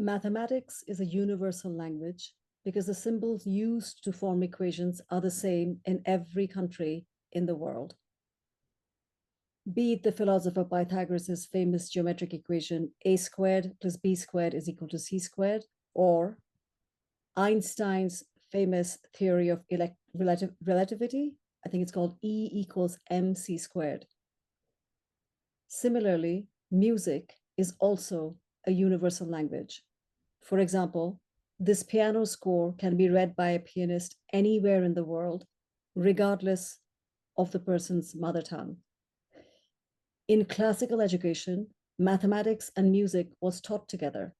Mathematics is a universal language because the symbols used to form equations are the same in every country in the world. Be it the philosopher Pythagoras' famous geometric equation a squared plus b squared is equal to c squared, or Einstein's famous theory of relativity, I think it's called E equals mc squared. Similarly, music is also a universal language. For example, this piano score can be read by a pianist anywhere in the world, regardless of the person's mother tongue. In classical education, mathematics and music was taught together.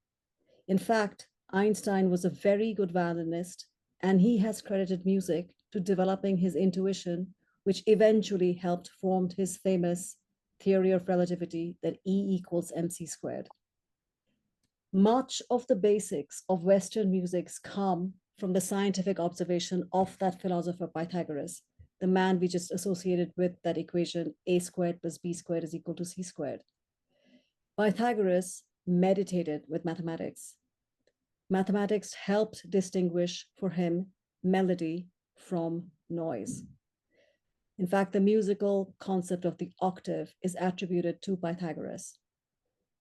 In fact, Einstein was a very good violinist, and he has credited music to developing his intuition, which eventually helped form his famous theory of relativity that E equals mc squared. Much of the basics of Western music come from the scientific observation of that philosopher Pythagoras, the man we just associated with that equation a squared plus b squared is equal to c squared. Pythagoras meditated with mathematics. Mathematics helped distinguish for him melody from noise. In fact, the musical concept of the octave is attributed to Pythagoras.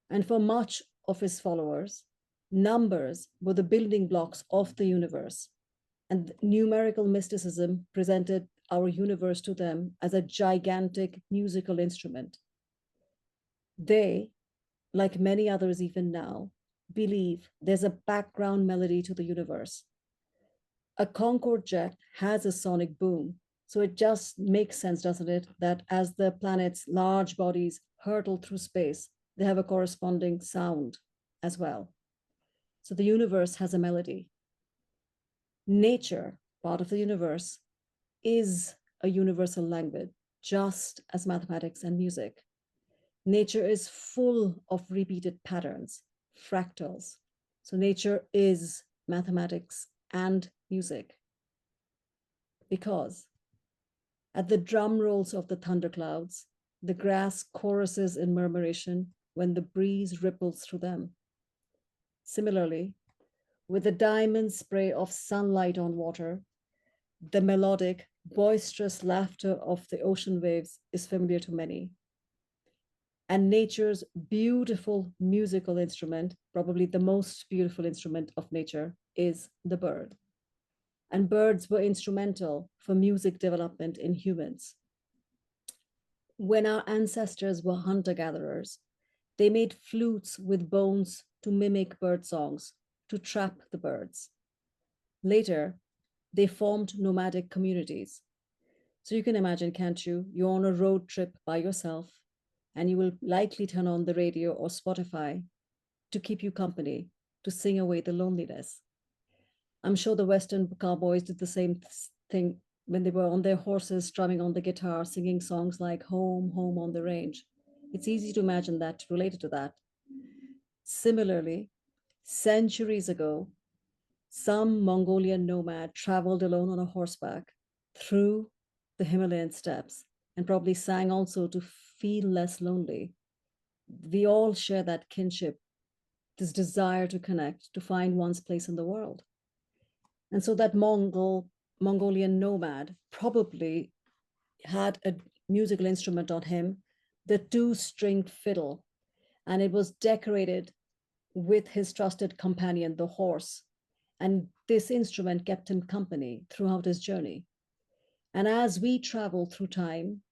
And for much of his followers, numbers were the building blocks of the universe, and numerical mysticism presented our universe to them as a gigantic musical instrument. They, like many others even now, believe there's a background melody to the universe. A Concorde jet has a sonic boom, so it just makes sense, doesn't it, that as the planet's large bodies hurtle through space, they have a corresponding sound as well. So the universe has a melody. Nature, part of the universe, is a universal language, just as mathematics and music. Nature is full of repeated patterns, fractals. So nature is mathematics and music. Because at the drum rolls of the thunderclouds, the grass choruses in murmuration when the breeze ripples through them. Similarly, with the diamond spray of sunlight on water, the melodic, boisterous laughter of the ocean waves is familiar to many. And nature's beautiful musical instrument, probably the most beautiful instrument of nature, is the bird. And birds were instrumental for music development in humans. When our ancestors were hunter-gatherers, they made flutes with bones to mimic bird songs, to trap the birds. Later, they formed nomadic communities. So you can imagine, can't you? You're on a road trip by yourself, and you will likely turn on the radio or Spotify to keep you company, to sing away the loneliness. I'm sure the Western cowboys did the same thing when they were on their horses, strumming on the guitar, singing songs like Home, Home on the Range. It's easy to imagine that related to that. Similarly, centuries ago, some Mongolian nomad traveled alone on a horseback through the Himalayan steppes and probably sang also to feel less lonely. We all share that kinship, this desire to connect, to find one's place in the world. And so that Mongolian nomad probably had a musical instrument on him, the two-stringed fiddle, and it was decorated with his trusted companion, the horse. And this instrument kept him company throughout his journey. And as we travel through time,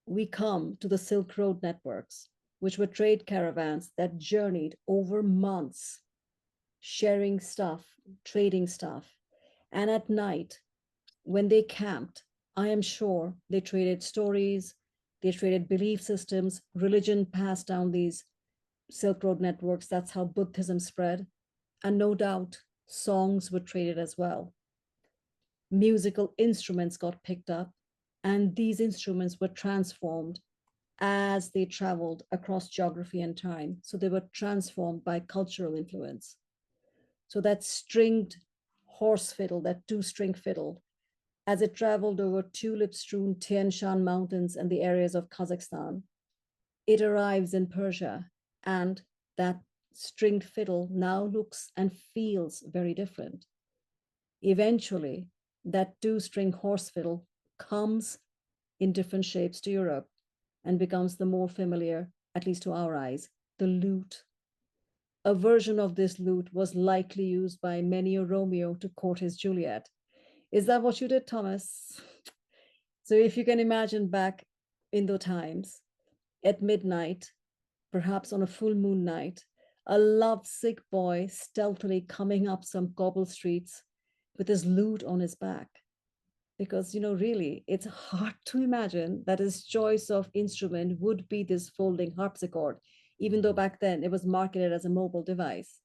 we come to the Silk Road networks, which were trade caravans that journeyed over months, sharing stuff, trading stuff. And at night, when they camped, I am sure they traded stories, they traded belief systems, religion passed down these Silk Road networks. That's how Buddhism spread. And no doubt, songs were traded as well. Musical instruments got picked up, and these instruments were transformed as they traveled across geography and time. So they were transformed by cultural influence. So that stringed horse fiddle, that two-string fiddle, as it traveled over tulip-strewn Tian Shan mountains and the areas of Kazakhstan, it arrives in Persia, and that stringed fiddle now looks and feels very different. Eventually, that two-string horse fiddle comes in different shapes to Europe and becomes the more familiar, at least to our eyes, the lute. A version of this lute was likely used by many a Romeo to court his Juliet. Is that what you did, Thomas? So if you can imagine back in those times, at midnight, perhaps on a full moon night, a lovesick boy stealthily coming up some cobble streets with his lute on his back. Because, really, it's hard to imagine that his choice of instrument would be this folding harpsichord, even though back then it was marketed as a mobile device.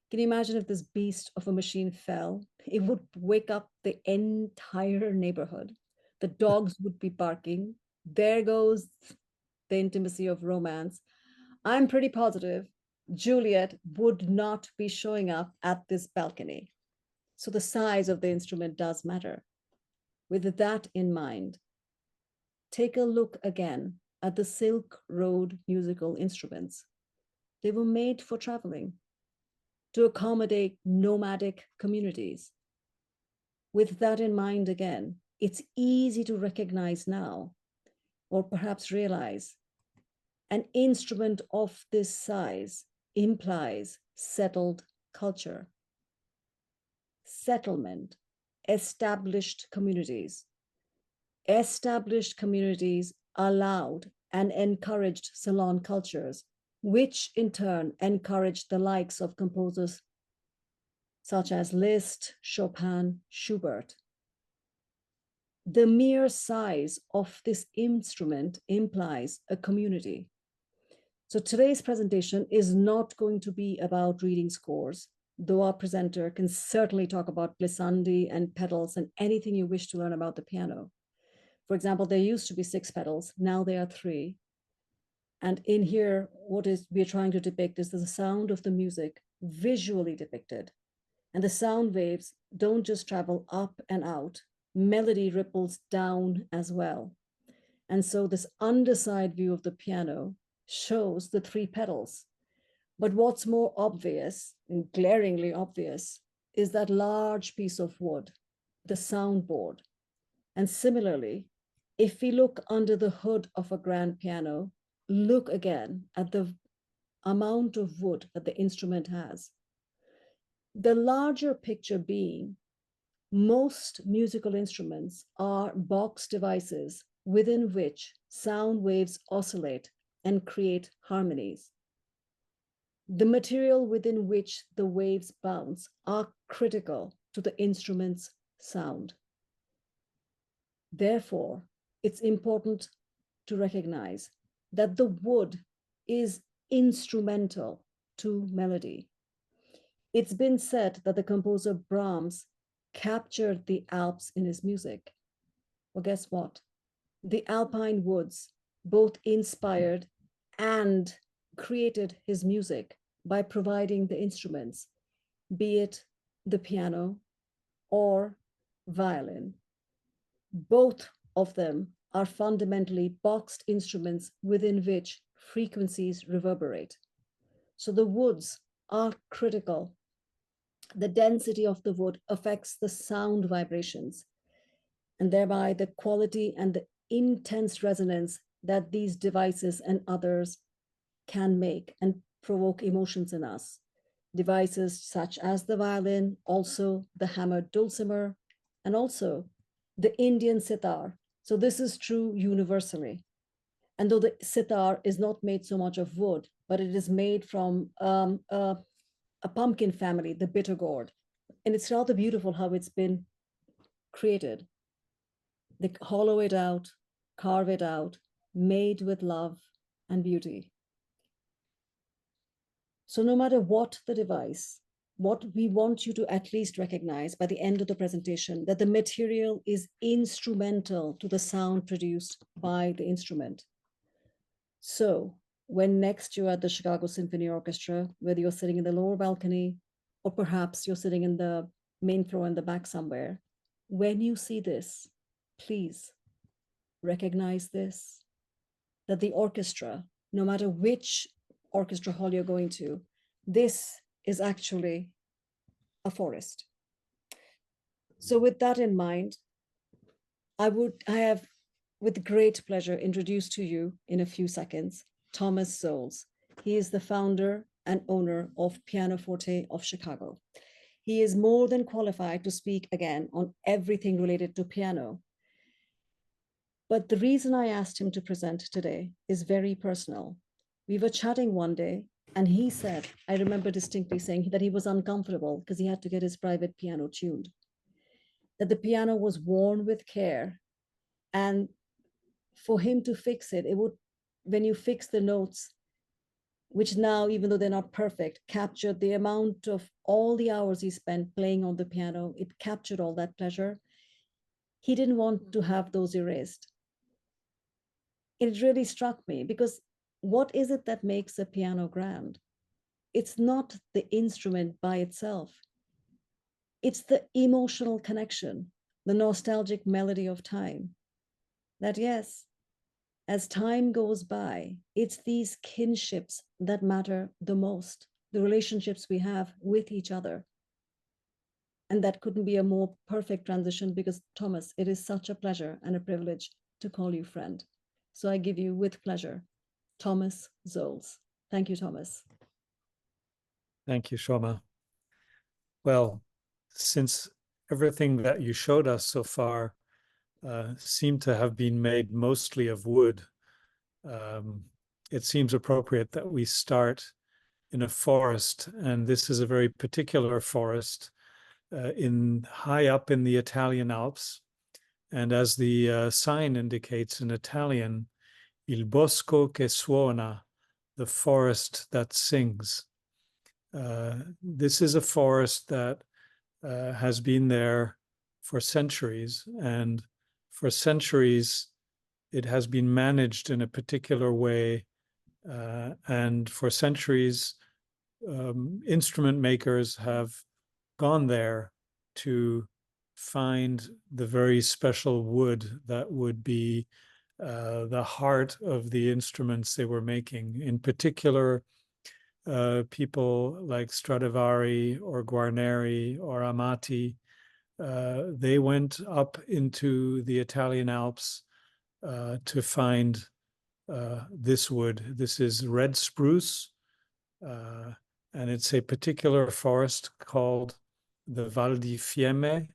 Can you imagine if this beast of a machine fell? It would wake up the entire neighborhood. The dogs would be barking. There goes the intimacy of romance. I'm pretty positive Juliet would not be showing up at this balcony. So the size of the instrument does matter. With that in mind, take a look again at the Silk Road musical instruments. They were made for traveling, to accommodate nomadic communities. With that in mind again, it's easy to recognize now, or perhaps realize, an instrument of this size implies settled culture, settlement, established communities. Established communities allowed and encouraged salon cultures, which in turn encouraged the likes of composers such as Liszt, Chopin, Schubert. The mere size of this instrument implies a community. So today's presentation is not going to be about reading scores, though our presenter can certainly talk about glissandi and pedals and anything you wish to learn about the piano. For example, there used to be 6 pedals, now there are 3. And in here, what is we're trying to depict is the sound of the music visually depicted. And the sound waves don't just travel up and out, melody ripples down as well. And so this underside view of the piano shows the 3 pedals. But what's more obvious, and glaringly obvious, is that large piece of wood, the soundboard. And similarly, if we look under the hood of a grand piano, look again at the amount of wood that the instrument has. The larger picture being, most musical instruments are box devices within which sound waves oscillate and create harmonies. The material within which the waves bounce are critical to the instrument's sound. Therefore, it's important to recognize that the wood is instrumental to melody. It's been said that the composer Brahms captured the Alps in his music. Well, guess what? The Alpine woods both inspired and created his music by providing the instruments, be it the piano or violin. Both of them are fundamentally boxed instruments within which frequencies reverberate. So the woods are critical. The density of the wood affects the sound vibrations and thereby the quality and the intense resonance that these devices and others can make and provoke emotions in us. Devices such as the violin, also the hammered dulcimer, and also the Indian sitar. So this is true universally. And though the sitar is not made so much of wood, but it is made from a pumpkin family, the bitter gourd. And it's rather beautiful how it's been created. They hollow it out, carve it out, made with love and beauty. So no matter what the device, what we want you to at least recognize by the end of the presentation, that the material is instrumental to the sound produced by the instrument. So when next you're at the Chicago Symphony Orchestra, whether you're sitting in the lower balcony, or perhaps you're sitting in the main floor in the back somewhere, when you see this, please recognize this, that the orchestra, no matter which orchestra hall you're going to, this is actually a forest. So with that in mind, I have with great pleasure introduced to you in a few seconds Thomas Zoells. He is the founder and owner of PianoForte of Chicago. He is more than qualified to speak again on everything related to piano. But the reason I asked him to present today is very personal. We were chatting one day, and he said, I remember distinctly saying that he was uncomfortable because he had to get his private piano tuned, that the piano was worn with care. And for him to fix it, it would, when you fix the notes, which now, even though they're not perfect, captured the amount of all the hours he spent playing on the piano, it captured all that pleasure. He didn't want to have those erased. It really struck me because what is it that makes a piano grand? It's not the instrument by itself. It's the emotional connection, the nostalgic melody of time. That, yes, as time goes by, it's these kinships that matter the most, the relationships we have with each other. And that couldn't be a more perfect transition because, Thomas, it is such a pleasure and a privilege to call you friend. So I give you with pleasure, Thomas Zoells. Thank you, Thomas. Thank you, Shoma. Well, since everything that you showed us so far seemed to have been made mostly of wood, it seems appropriate that we start in a forest, and this is a very particular forest high up in the Italian Alps. And as the sign indicates in Italian, il bosco che suona, the forest that sings. This is a forest that has been there for centuries, and for centuries it has been managed in a particular way, and for centuries instrument makers have gone there to find the very special wood that would be the heart of the instruments they were making. In particular, people like Stradivari or Guarneri or Amati, they went up into the Italian Alps to find this wood. This is red spruce, and it's a particular forest called the Val di Fiemme.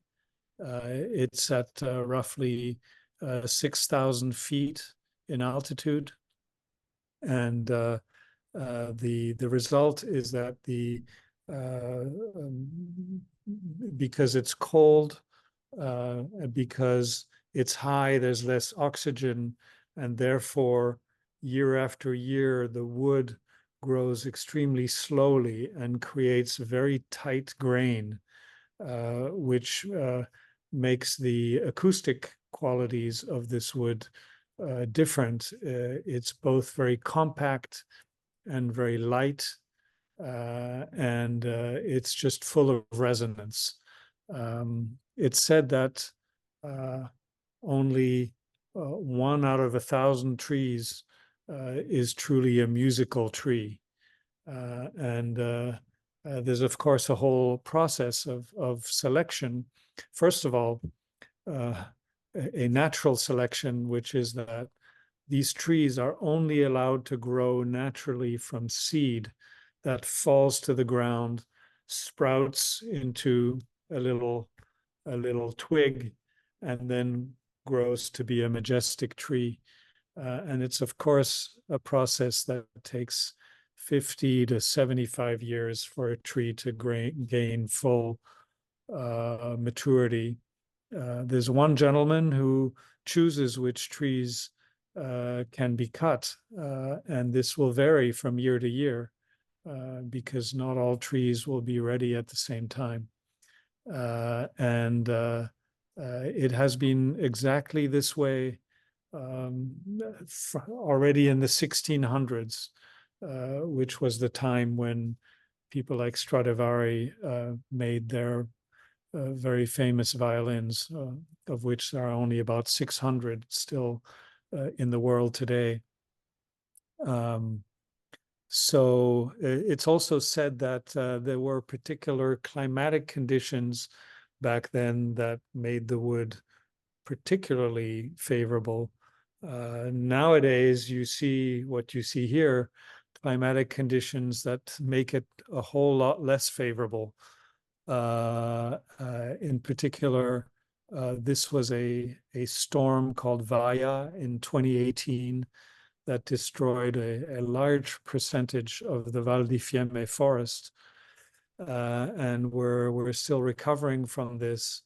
It's at roughly 6,000 feet in altitude, and the result is that because it's cold, because it's high, there's less oxygen, and therefore year after year the wood grows extremely slowly and creates a very tight grain, which makes the acoustic qualities of this wood different. It's both very compact and very light, and it's just full of resonance. It's said that only 1 out of 1,000 trees is truly a musical tree. And there's, of course, a whole process of selection. First of all, a natural selection, which is that these trees are only allowed to grow naturally from seed that falls to the ground, sprouts into a little twig, and then grows to be a majestic tree. And it's, of course, a process that takes 50 to 75 years for a tree to gain full maturity. There's one gentleman who chooses which trees can be cut, and this will vary from year to year because not all trees will be ready at the same time. And it has been exactly this way already in the 1600s, which was the time when people like Stradivari made their very famous violins, of which there are only about 600 still in the world today. So it's also said that there were particular climatic conditions back then that made the wood particularly favorable. Nowadays, you see what you see here, climatic conditions that make it a whole lot less favorable. In particular, this was a storm called Vaya in 2018 that destroyed a large percentage of the Val di Fiemme forest. And we're still recovering from this.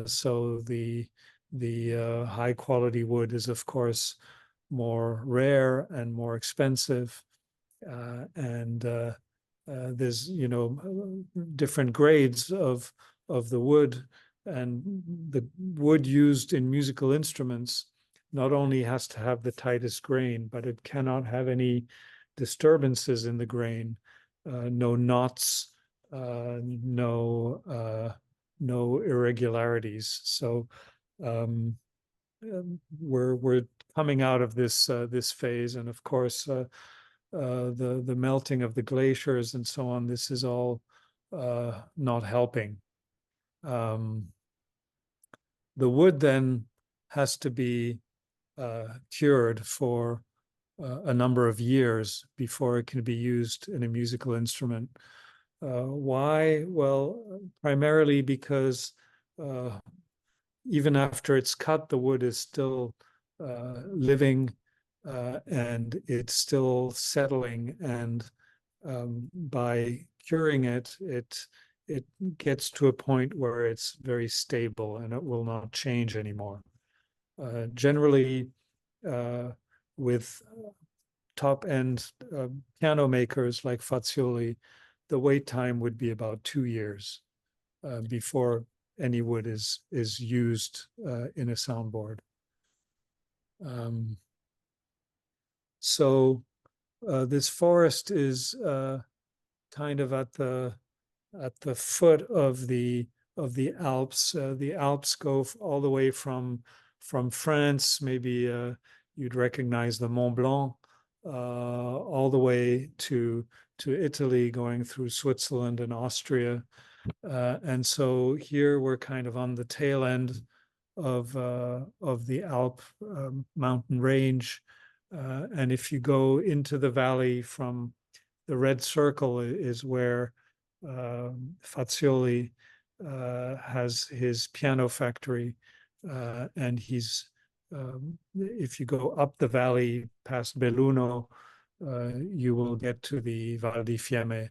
So the high quality wood is, of course, more rare and more expensive. And there's, different grades of the wood, and the wood used in musical instruments not only has to have the tightest grain, but it cannot have any disturbances in the grain, no knots, no irregularities. So we're coming out of this phase, and of course, the melting of the glaciers and so on. This is all not helping. The wood then has to be cured for a number of years before it can be used in a musical instrument. Why? Well, primarily because even after it's cut, the wood is still living and it's still settling. And by curing it, it gets to a point where it's very stable and it will not change anymore. Generally, with top-end piano makers like Fazioli, the wait time would be about 2 years before any wood is used in a soundboard. So this forest is kind of at the foot of the Alps. The Alps go all the way from France. Maybe you'd recognize the Mont Blanc, all the way to Italy, going through Switzerland and Austria. And so here we're kind of on the tail end of the Alp mountain range. And if you go into the valley from the red circle is where Fazioli has his piano factory. And he's, if you go up the valley past Belluno, you will get to the Val di Fiemme,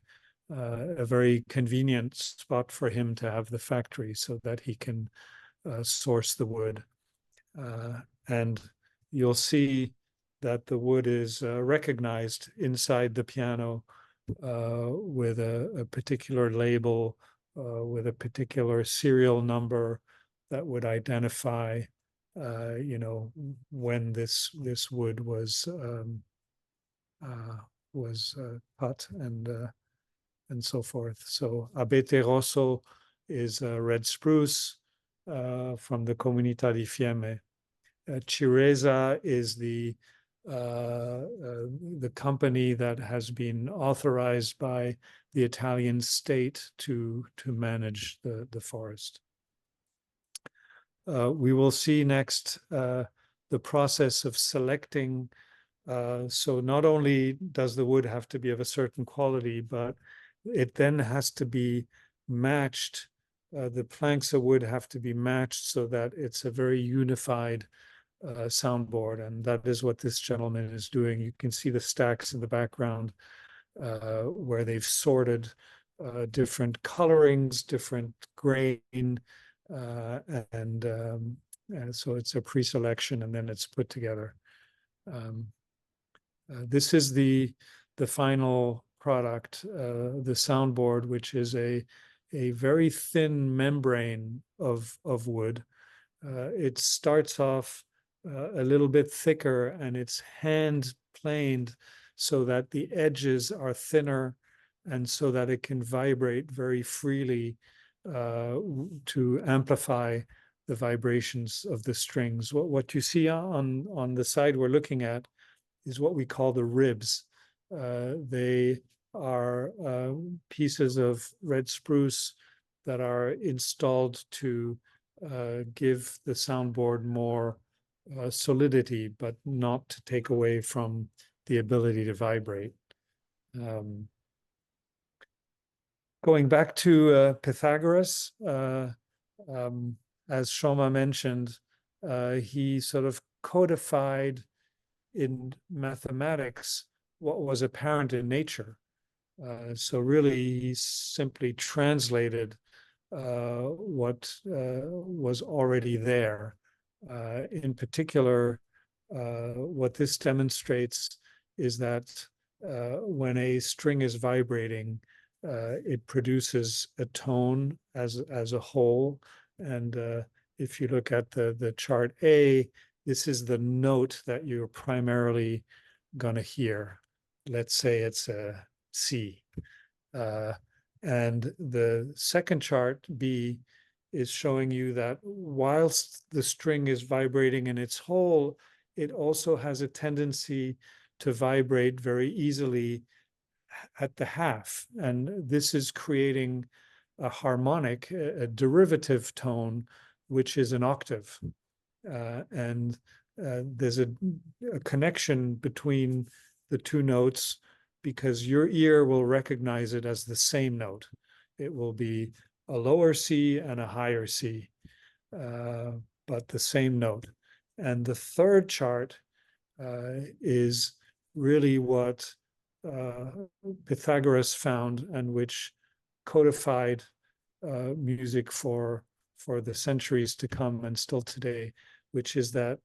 a very convenient spot for him to have the factory so that he can source the wood. And you'll see that the wood is recognized inside the piano with a particular label, with a particular serial number that would identify, when this wood was cut and so forth. So Abete Rosso is red spruce from the Comunità di Fiemme. Ciresa is the company that has been authorized by the Italian state to manage the forest. We will see next the process of selecting. So not only does the wood have to be of a certain quality, but it then has to be matched. The planks of wood have to be matched so that it's a very unified soundboard, and that is what this gentleman is doing. You can see the stacks in the background where they've sorted different colorings, different grain, and so it's a pre-selection and then it's put together. This is the final product, the soundboard, which is a very thin membrane of wood. It starts off a little bit thicker, and it's hand planed so that the edges are thinner and so that it can vibrate very freely to amplify the vibrations of the strings. What you see on the side we're looking at is what we call the ribs. They are pieces of red spruce that are installed to give the soundboard more solidity, but not to take away from the ability to vibrate. Going back to Pythagoras, as Shoma mentioned, he sort of codified in mathematics what was apparent in nature. So really, he simply translated what was already there. In particular, what this demonstrates is that when a string is vibrating, it produces a tone as a whole. And if you look at the chart A, this is the note that you're primarily going to hear. Let's say it's a C. And the second chart, B, is showing you that whilst the string is vibrating in its whole, it also has a tendency to vibrate very easily at the half. And this is creating a harmonic, a derivative tone, which is an octave. And there's a connection between the two notes because your ear will recognize it as the same note. It will be a lower C and a higher C, but the same note. And the third chart is really what Pythagoras found and which codified music for the centuries to come and still today, which is that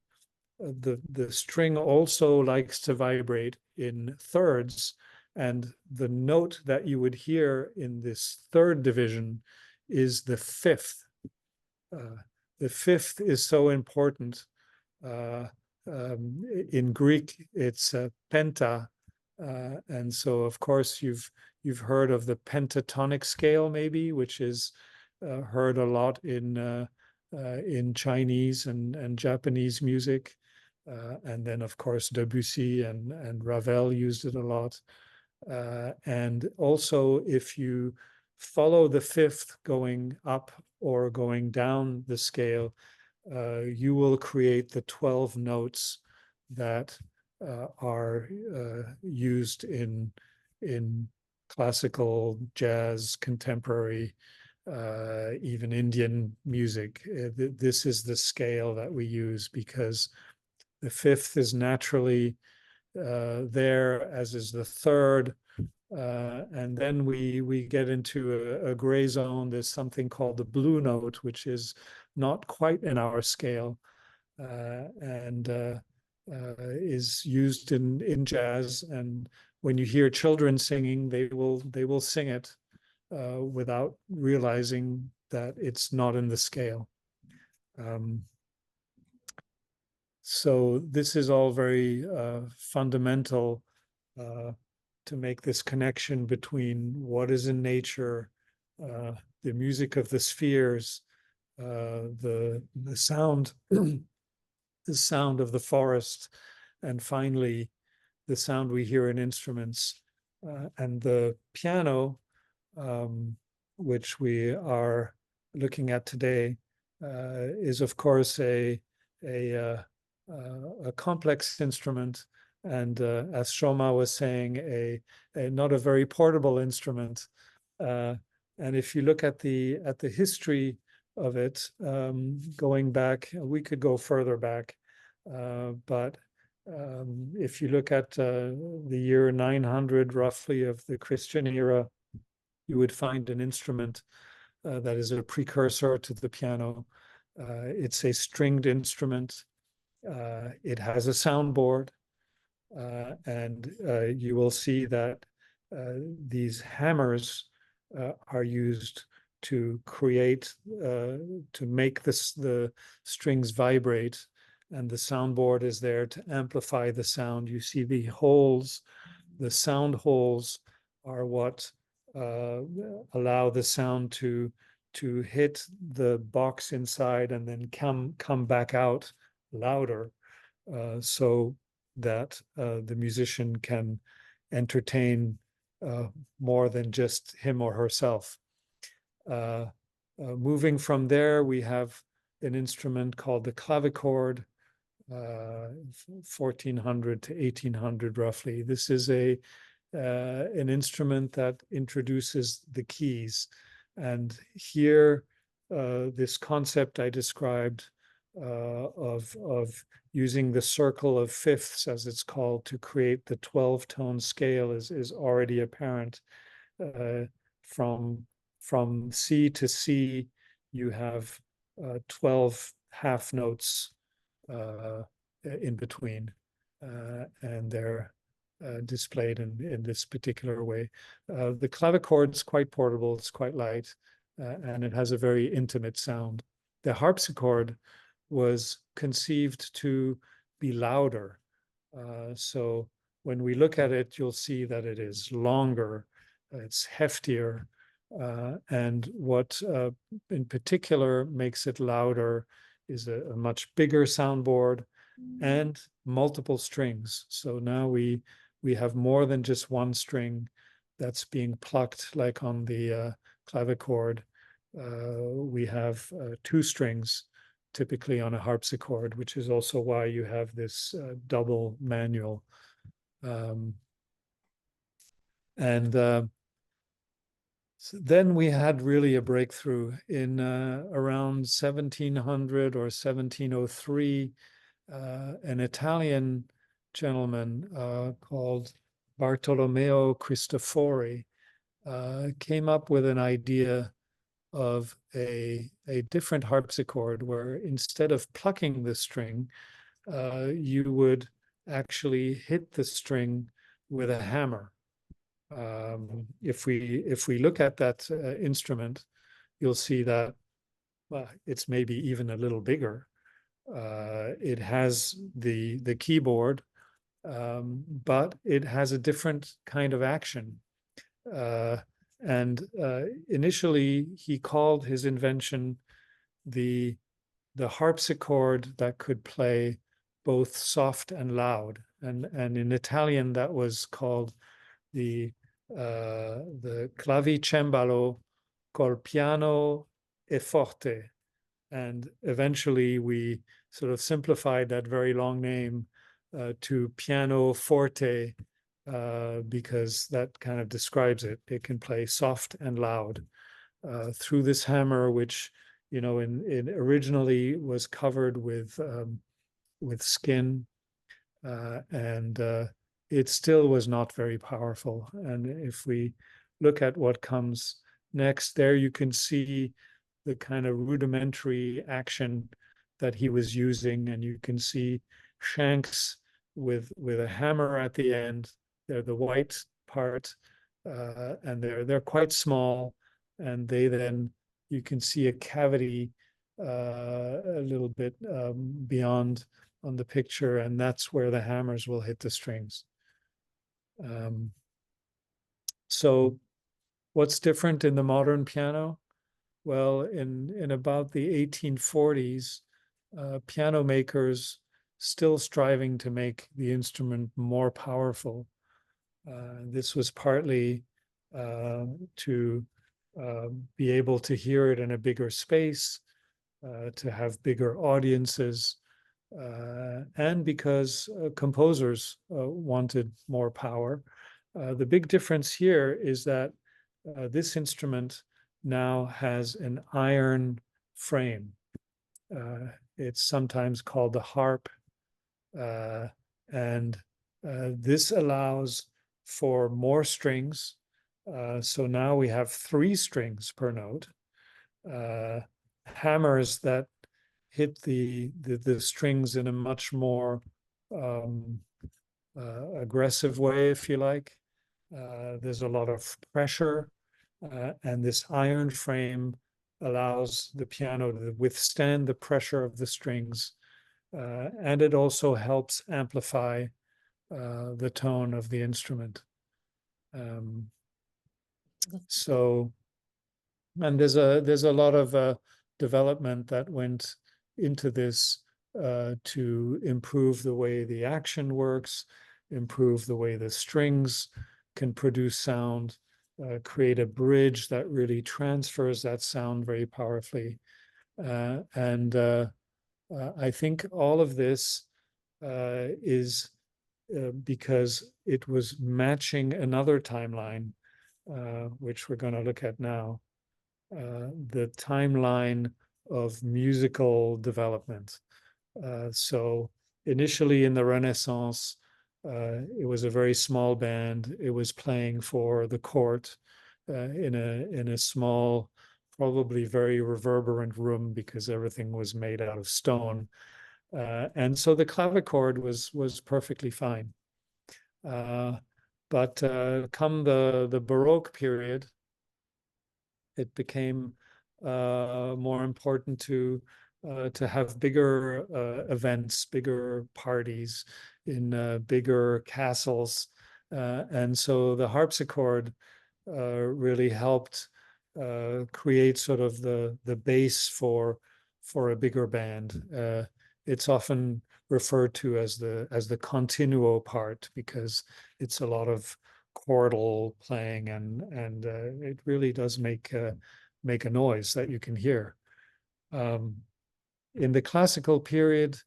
the string also likes to vibrate in thirds, and the note that you would hear in this third division is the fifth. The fifth is so important. In Greek, it's penta, and so of course you've heard of the pentatonic scale, maybe, which is heard a lot in Chinese and Japanese music. And then, of course, Debussy and Ravel used it a lot. And also, if you follow the fifth going up or going down the scale, you will create the 12 notes that are used in classical, jazz, contemporary, even Indian music. This is the scale that we use because the fifth is naturally there, as is the third. And then we get into a gray zone. There's something called the blue note, which is not quite in our scale and is used in jazz. And when you hear children singing, they will sing it without realizing that it's not in the scale. So this is all very fundamental to make this connection between what is in nature, the music of the spheres, the sound, the sound of the forest, and finally the sound we hear in instruments. And the piano, which we are looking at today, is of course a complex instrument, and as Shoma was saying, a not a very portable instrument. And if you look at the history of it, going back, we could go further back, but if you look at the year 900 roughly of the Christian era, you would find an instrument that is a precursor to the piano. It's a stringed instrument. It has a soundboard, and you will see that these hammers are used to create, to make the strings vibrate, and the soundboard is there to amplify the sound. You see the holes, the sound holes are what allow the sound to hit the box inside and then come back out louder, so that the musician can entertain more than just him or herself. Moving from there, we have an instrument called the clavichord, 1400 to 1800 roughly. This is an instrument that introduces the keys. And here, this concept I described of using the circle of fifths, as it's called, to create the 12-tone scale is already apparent. From C to C, you have 12 half notes in between, and they're displayed in this particular way. The clavichord's quite portable, it's quite light, and it has a very intimate sound. The harpsichord was conceived to be louder. So when we look at it, you'll see that it is longer, it's heftier, and what in particular makes it louder is a much bigger soundboard and multiple strings. So now we have more than just one string that's being plucked, like on the clavichord. We have two strings typically on a harpsichord, which is also why you have this double manual. So then we had really a breakthrough in around 1700 or 1703. An Italian gentleman called Bartolomeo Cristofori came up with an idea of a different harpsichord where instead of plucking the string, you would actually hit the string with a hammer. If we look at that instrument, you'll see that it's maybe even a little bigger. It has the keyboard, but it has a different kind of action. And initially, he called his invention the harpsichord that could play both soft and loud. And in Italian, that was called the clavicembalo col piano e forte. And eventually we sort of simplified that very long name to PianoForte because that kind of describes it. It can play soft and loud through this hammer, which, you know, in originally was covered with skin, and it still was not very powerful. And if we look at what comes next, there you can see the kind of rudimentary action that he was using, and you can see shanks with a hammer at the end. They're the white part, and they're quite small, and they then you can see a cavity a little bit beyond on the picture, and that's where the hammers will hit the strings. So what's different in the modern piano? Well, in about the 1840s, piano makers still striving to make the instrument more powerful. This was partly to be able to hear it in a bigger space, to have bigger audiences, and because composers wanted more power. The big difference here is that this instrument now has an iron frame. It's sometimes called the harp, and this allows for more strings. So now we have 3 strings per note, hammers that hit the strings in a much more aggressive way, if you like. There's a lot of pressure, and this iron frame allows the piano to withstand the pressure of the strings, and it also helps amplify the tone of the instrument. So, and there's a lot of development that went into this to improve the way the action works, improve the way the strings can produce sound, create a bridge that really transfers that sound very powerfully. And I think all of this is because it was matching another timeline, which we're going to look at now, the timeline of musical development. So initially in the Renaissance, it was a very small band. It was playing for the court in a small, probably very reverberant room because everything was made out of stone. And so the clavichord was perfectly fine. But come the Baroque period, it became more important to have bigger events, bigger parties in bigger castles. And so the harpsichord really helped create sort of the base for a bigger band. It's often referred to as the continuo part because it's a lot of chordal playing and it really does make a noise that you can hear. In the classical period,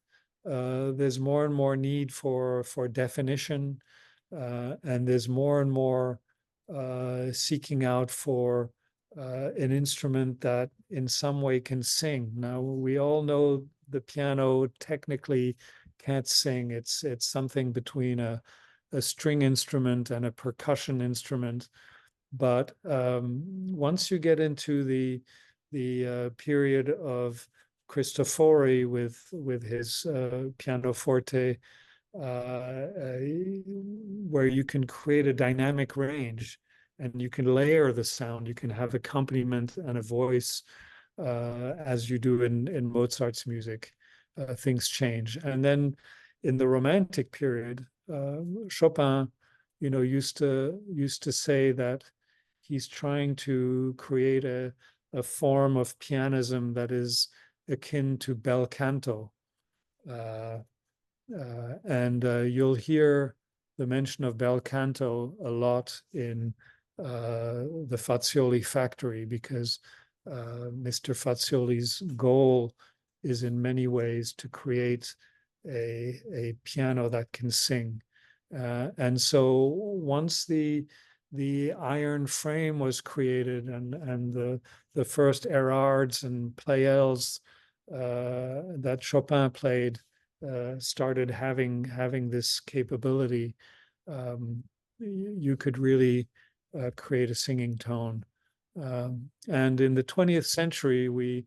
there's more and more need for definition, and there's more and more seeking out for an instrument that in some way can sing. Now, we all know the piano technically can't sing. It's something between a string instrument and a percussion instrument. But once you get into the period of Cristofori with his PianoForte, where you can create a dynamic range and you can layer the sound, you can have accompaniment and a voice as you do in Mozart's music, things change. And then in the Romantic period, Chopin, used to say that he's trying to create a form of pianism that is akin to bel canto. And you'll hear the mention of bel canto a lot in the Fazioli factory because Mr. Fazioli's goal is in many ways to create a piano that can sing. And so once the iron frame was created and the first Erards and Pleyels that Chopin played started having this capability, you could really create a singing tone. And in the 20th century, we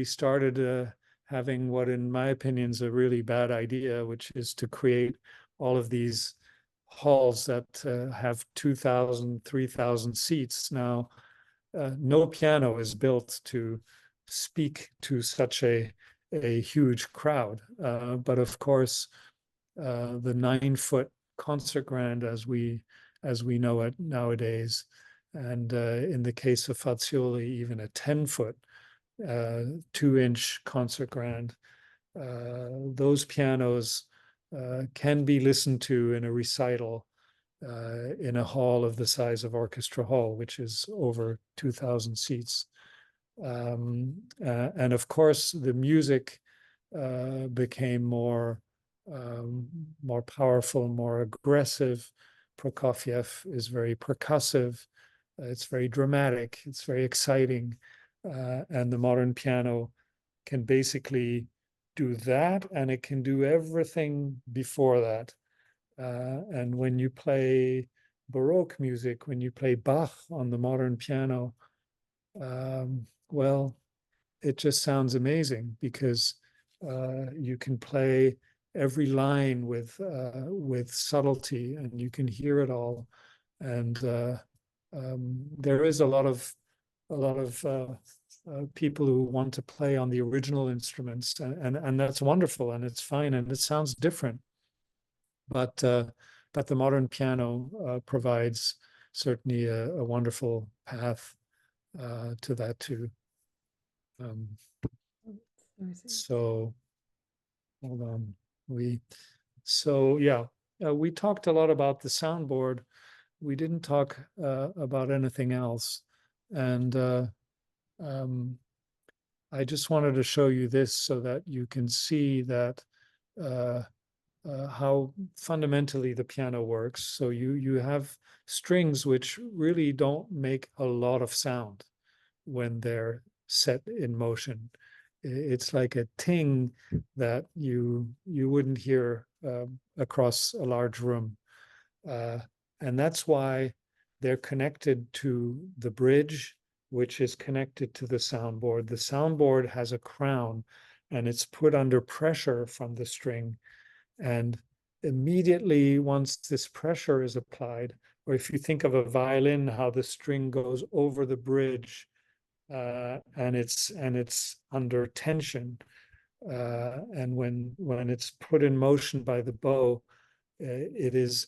started having what, in my opinion, is a really bad idea, which is to create all of these halls that have 2,000, 3,000 seats. Now, no piano is built to speak to such a huge crowd. But of course, the 9-foot concert grand as we know it nowadays, and in the case of Fazioli, even a 10-foot, 2-inch concert grand, those pianos can be listened to in a recital in a hall of the size of Orchestra Hall, which is over 2,000 seats. And of course, the music became more powerful, more aggressive. Prokofiev is very percussive. It's very dramatic. It's very exciting. And the modern piano can basically do that, and it can do everything before that. And when you play Baroque music, when you play Bach on the modern piano, well, it just sounds amazing because you can play every line with subtlety, and you can hear it all. And there is a lot of people who want to play on the original instruments, and that's wonderful, and it's fine, and it sounds different. But the modern piano provides certainly a wonderful path to that too. So hold on, yeah. we talked a lot about the soundboard. We didn't talk about anything else. And um, I just wanted to show you this so that you can see that uh, how fundamentally the piano works. So you have strings which really don't make a lot of sound when they're set in motion. It's like a ting that you wouldn't hear across a large room, uh, and that's why they're connected to the bridge, which is connected to the soundboard. The soundboard has a crown, and it's put under pressure from the string, and immediately once this pressure is applied, or if you think of a violin, how the string goes over the bridge and it's under tension, and when it's put in motion by the bow, it is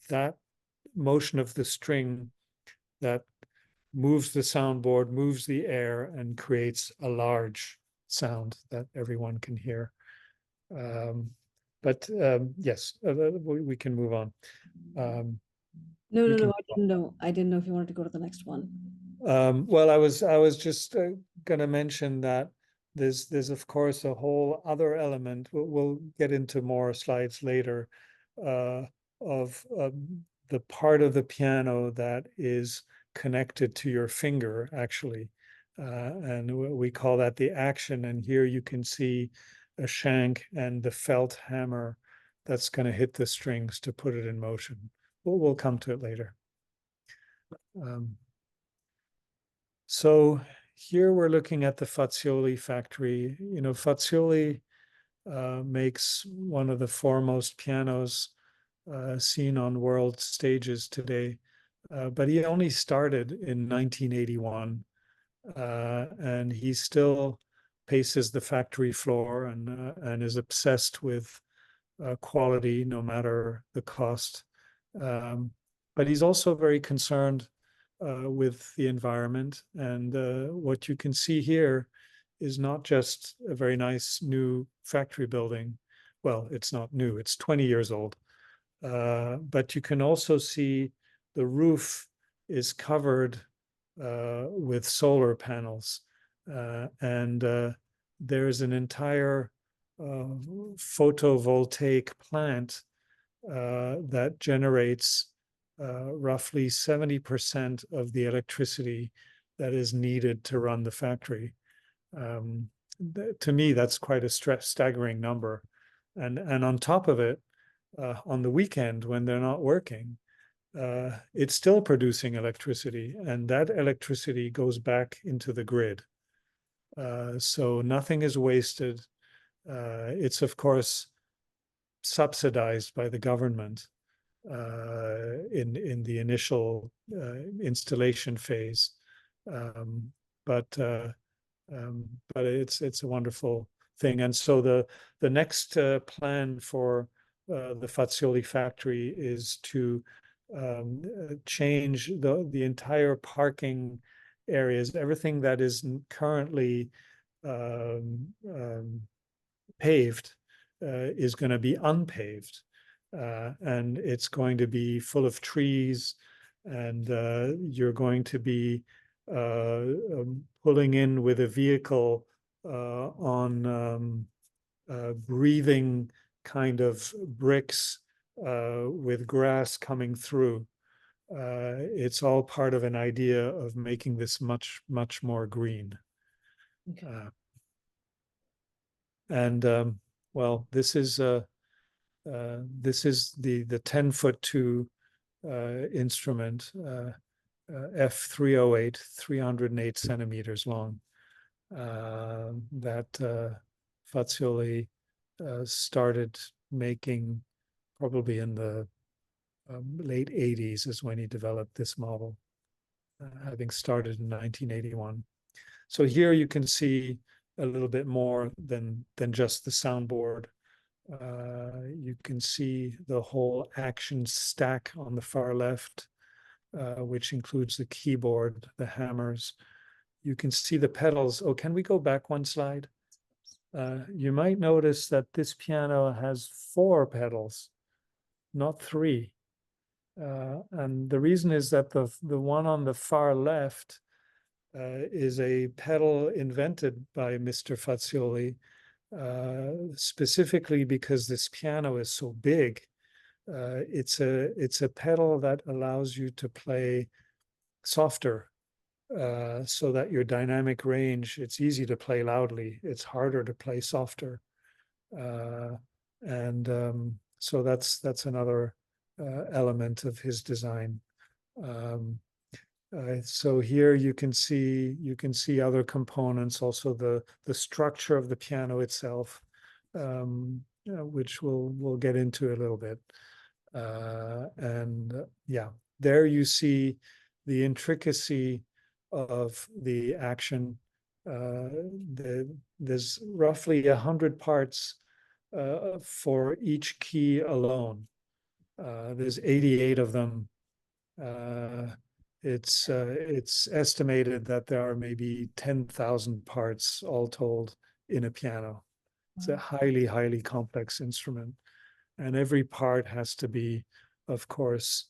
that motion of the string that moves the soundboard, moves the air, and creates a large sound that everyone can hear. Um, but yes, we can move on. No, We no, no, can. I didn't know. I didn't know if you wanted to go to the next one. Well, I was just going to mention that there's of course a whole other element. We'll get into more slides later uh, of the part of the piano that is connected to your finger, actually, and we call that the action. And here you can see a shank and the felt hammer that's going to hit the strings to put it in motion. We'll come to it later. Um, So here we're looking at the Fazioli factory. You know, Fazioli makes one of the foremost pianos seen on world stages today, but he only started in 1981, and he still paces the factory floor and is obsessed with quality, no matter the cost. Um, but he's also very concerned with the environment. And what you can see here is not just a very nice new factory building. Well, it's not new, it's 20 years old. But you can also see the roof is covered with solar panels. And there's an entire photovoltaic plant that generates roughly 70% of the electricity that is needed to run the factory. To me, that's quite a staggering number. And on top of it, on the weekend when they're not working, it's still producing electricity, and that electricity goes back into the grid. So nothing is wasted. It's, of course, subsidized by the government in the initial installation phase, um, but uh, but it's a wonderful thing. And so the next plan for the Fazioli factory is to change the entire parking areas, everything that is currently um, um, paved is going to be unpaved. And it's going to be full of trees, and you're going to be pulling in with a vehicle on breathing kind of bricks with grass coming through. It's all part of an idea of making this much, much more green. Okay. And well, this is the 10'2" instrument, F308, 308 centimeters long, that Fazioli started making probably in the late 80s is when he developed this model, having started in 1981. So here you can see a little bit more than just the soundboard. You can see the whole action stack on the far left, which includes the keyboard, the hammers. You can see the pedals. Oh, can we go back one slide? You might notice that this piano has 4 pedals. not three. And the reason is that the one on the far left is a pedal invented by Mr. Fazioli, specifically because this piano is so big. It's a pedal that allows you to play softer, so that your dynamic range, it's easy to play loudly. It's harder to play softer. So that's another element of his design. So here you can see other components, also the structure of the piano itself, which we'll get into a little bit. Yeah, there you see the intricacy of the action. There's roughly 100 parts for each key alone. There's 88 of them. It's estimated that there are maybe 10,000 parts all told in a piano. It's a highly, highly complex instrument. And every part has to be, of course,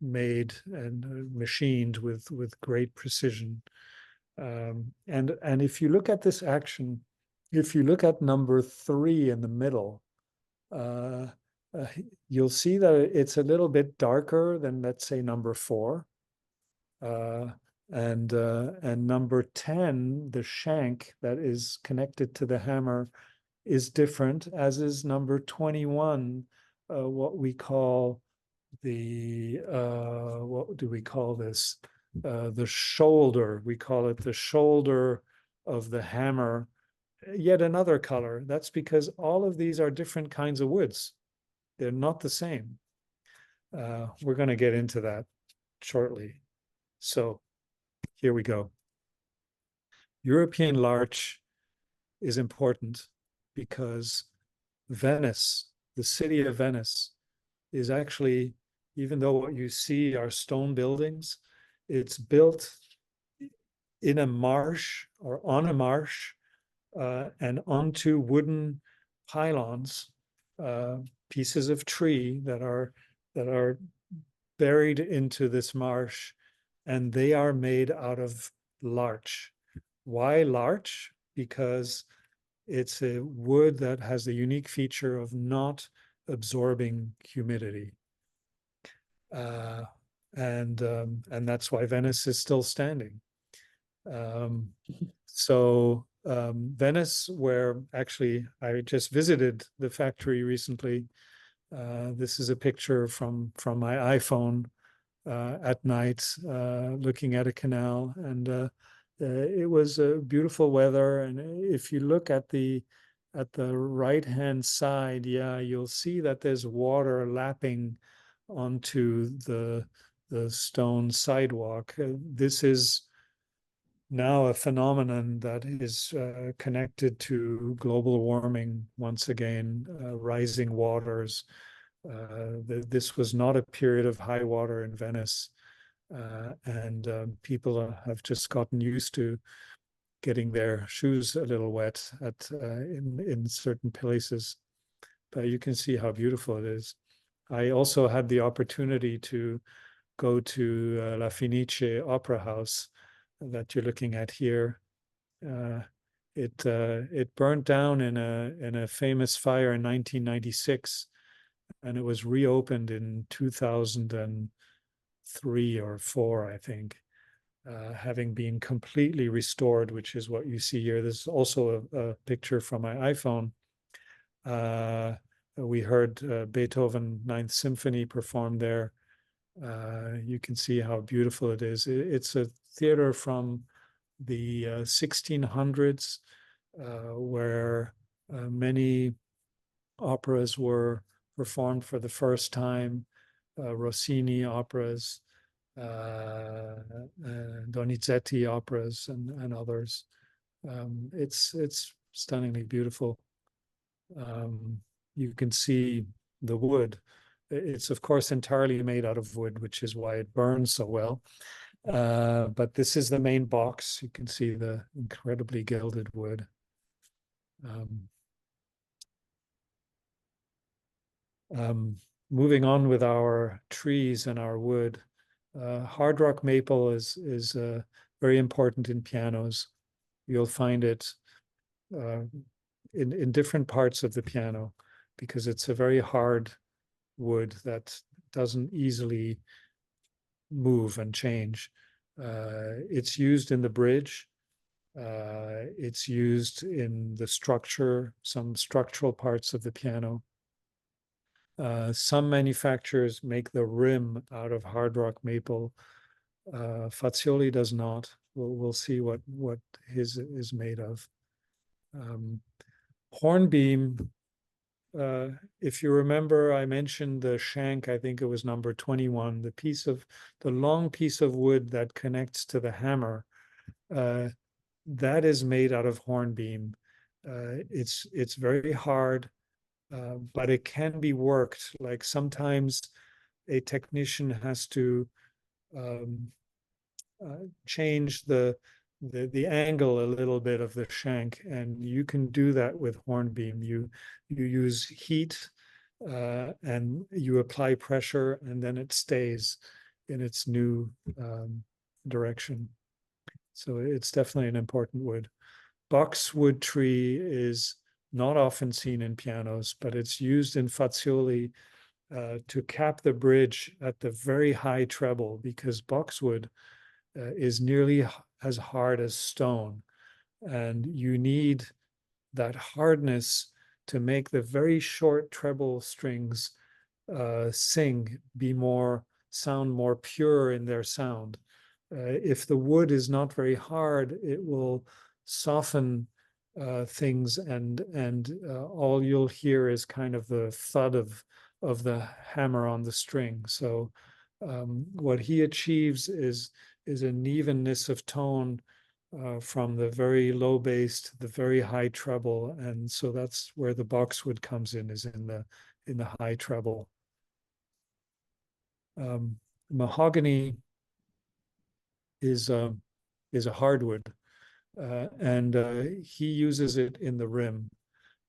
made and machined with great precision. And if you look at this action, if you look at number 3 in the middle, you'll see that it's a little bit darker than, let's say, number 4. And number 10, the shank that is connected to the hammer, is different, as is number 21, what we call the, what do we call this? The shoulder. We call it the shoulder of the hammer, yet another color. That's because all of these are different kinds of woods. They're not the same. We're going to get into that shortly. So here we go. European larch is important because Venice, the city of Venice, is actually, even though what you see are stone buildings, it's built in a marsh or on a marsh, and onto wooden pylons, pieces of tree that are buried into this marsh, and they are made out of larch. Why larch? Because it's a wood that has the unique feature of not absorbing humidity. And that's why Venice is still standing. Venice, where actually I just visited the factory recently. This is a picture from my iPhone at night, looking at a canal, and it was beautiful weather. And if you look at the right-hand side, yeah, you'll see that there's water lapping onto the stone sidewalk. This is now a phenomenon that is connected to global warming once again, rising waters. This was not a period of high water in Venice, and people have just gotten used to getting their shoes a little wet in certain places. But you can see how beautiful it is. I also had the opportunity to go to La Fenice Opera House that you're looking at here. It burnt down in a famous fire in 1996, and it was reopened in 2003 or 4, I think, having been completely restored, which is what you see here. This is also a picture from my iPhone. We heard Beethoven Ninth Symphony performed there. You can see how beautiful it is. It's a theater from the 1600s, where many operas were performed for the first time, Rossini operas, Donizetti operas, and others. It's stunningly beautiful. You can see the wood. It's, of course, entirely made out of wood, which is why it burns so well. But this is the main box. You can see the incredibly gilded wood. Um, moving on with our trees and our wood, hard rock maple is very important in pianos. You'll find it uh, in different parts of the piano because it's a very hard wood that doesn't easily move and change. It's used in the bridge. It's used in the structure, some structural parts of the piano. Some manufacturers make the rim out of hard rock maple. Fazioli does not. We'll see what his is made of. Hornbeam, if you remember, I mentioned the shank, I think it was number 21, the long piece of wood that connects to the hammer. That is made out of hornbeam. It's very hard, but it can be worked. Like sometimes a technician has to um, change the angle a little bit of the shank, and you can do that with hornbeam. You use heat and you apply pressure, and then it stays in its new direction. So it's definitely an important wood. Boxwood tree is not often seen in pianos, but it's used in Fazioli to cap the bridge at the very high treble because boxwood is nearly as hard as stone. And you need that hardness to make the very short treble strings sound more pure in their sound. If the wood is not very hard, it will soften things, and all you'll hear is kind of the thud of the hammer on the string. So what he achieves is an evenness of tone from the very low bass to the very high treble, and so that's where the boxwood comes in, is in the high treble. Mahogany is a hardwood, and he uses it in the rim.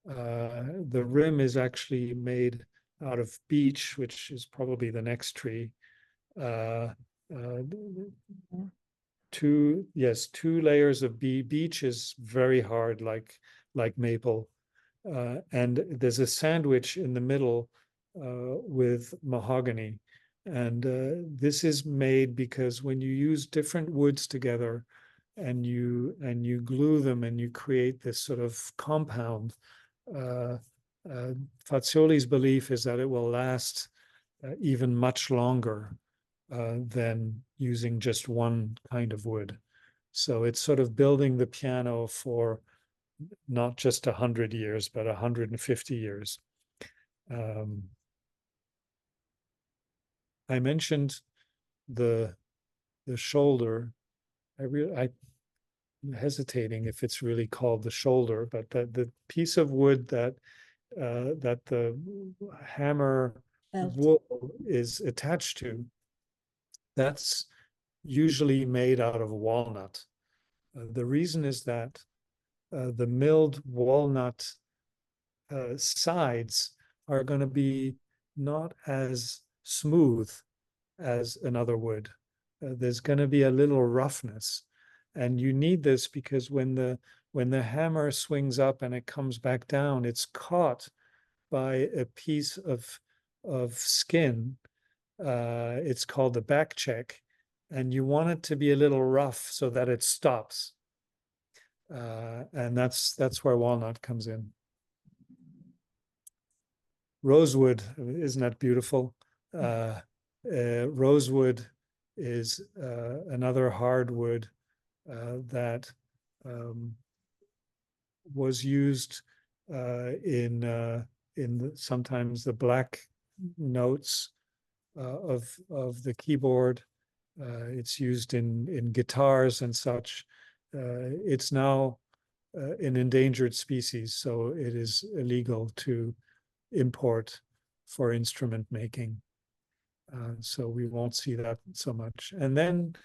The rim is actually made out of beech, which is probably the next tree. Uh, uh, two layers of beech is very hard, like maple, and there's a sandwich in the middle with mahogany. And this is made because when you use different woods together and you glue them and you create this sort of compound, uh, Fazioli's belief is that it will last even much longer than using just one kind of wood. So it's sort of building the piano for not just 100 years, but 150 years. I mentioned the shoulder. I'm hesitating if it's really called the shoulder, but the piece of wood that the hammer Belt. wool is attached to, that's usually made out of walnut. The reason is that the milled walnut sides are going to be not as smooth as another wood. There's going to be a little roughness, and you need this because when the hammer swings up and it comes back down, it's caught by a piece of skin. It's called the back check, and you want it to be a little rough so that it stops. And that's where walnut comes in. Rosewood, isn't that beautiful? Rosewood is another hardwood that was used in sometimes the black notes of the keyboard. It's used in guitars and such. It's now an endangered species, so it is illegal to import for instrument making. So we won't see that so much. And then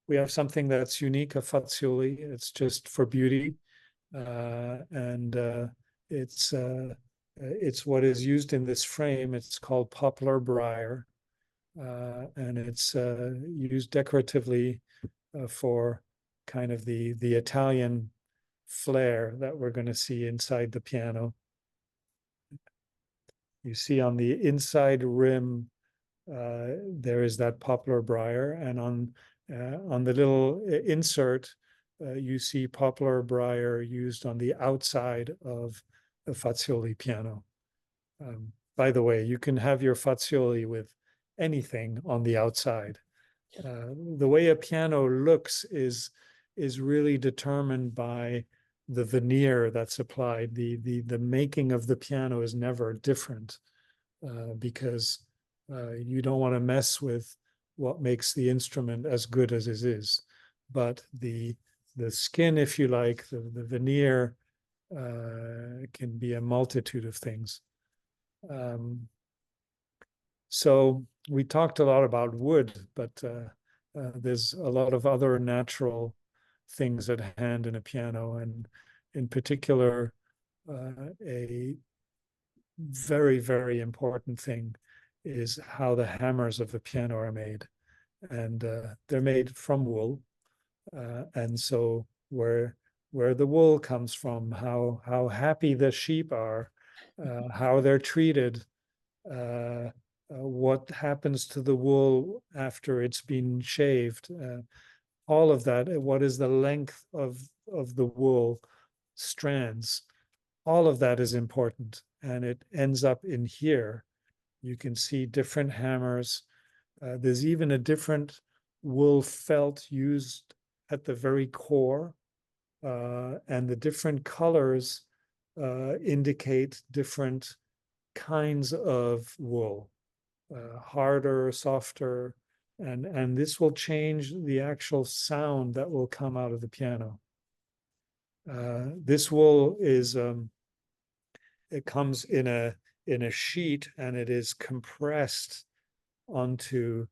we have something that's unique of Fazioli. It's just for beauty. And it's It's what is used in this frame. It's called poplar briar, and it's used decoratively for kind of the Italian flair that we're going to see inside the piano. You see on the inside rim, there is that poplar briar, and on the little insert, you see poplar briar used on the outside of the Fazioli piano. By the way, you can have your Fazioli with anything on the outside. The way a piano looks is really determined by the veneer that's applied. The making of the piano is never different because you don't want to mess with what makes the instrument as good as it is. But the skin, if you like, the veneer can be a multitude of things. So we talked a lot about wood, but there's a lot of other natural things at hand in a piano, and in particular, a very, very important thing is how the hammers of the piano are made. And they're made from wool. And so where the wool comes from, how happy the sheep are, how they're treated, what happens to the wool after it's been shaved, all of that, what is the length of the wool strands, all of that is important. And it ends up in here. You can see different hammers. There's even a different wool felt used at the very core. And the different colors indicate different kinds of wool, harder, softer, and this will change the actual sound that will come out of the piano. This wool is it comes in a sheet, and it is compressed onto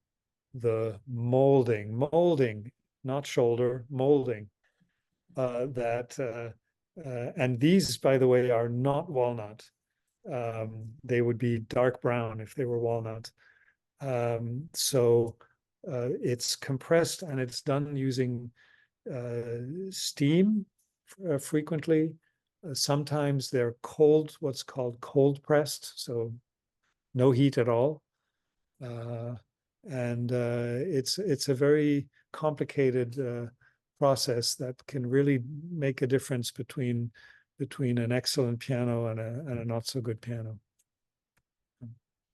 the molding, not shoulder, molding. And these, by the way, are not walnut. They would be dark brown if they were walnut. So it's compressed, and it's done using steam frequently. Sometimes they're cold, what's called cold pressed, so no heat at all. And it's a very complicated process that can really make a difference between an excellent piano and a not so good piano.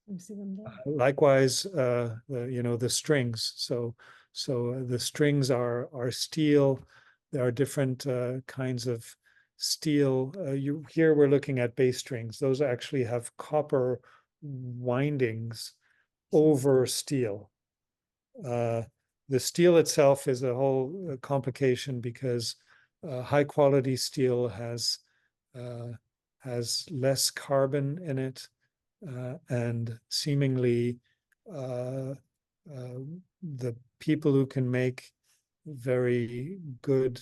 You see them there. Likewise, the strings. So the strings are steel. There are different kinds of steel. Here we're looking at bass strings. Those actually have copper windings over steel. The steel itself is a whole complication because high quality steel has less carbon in it, and seemingly the people who can make very good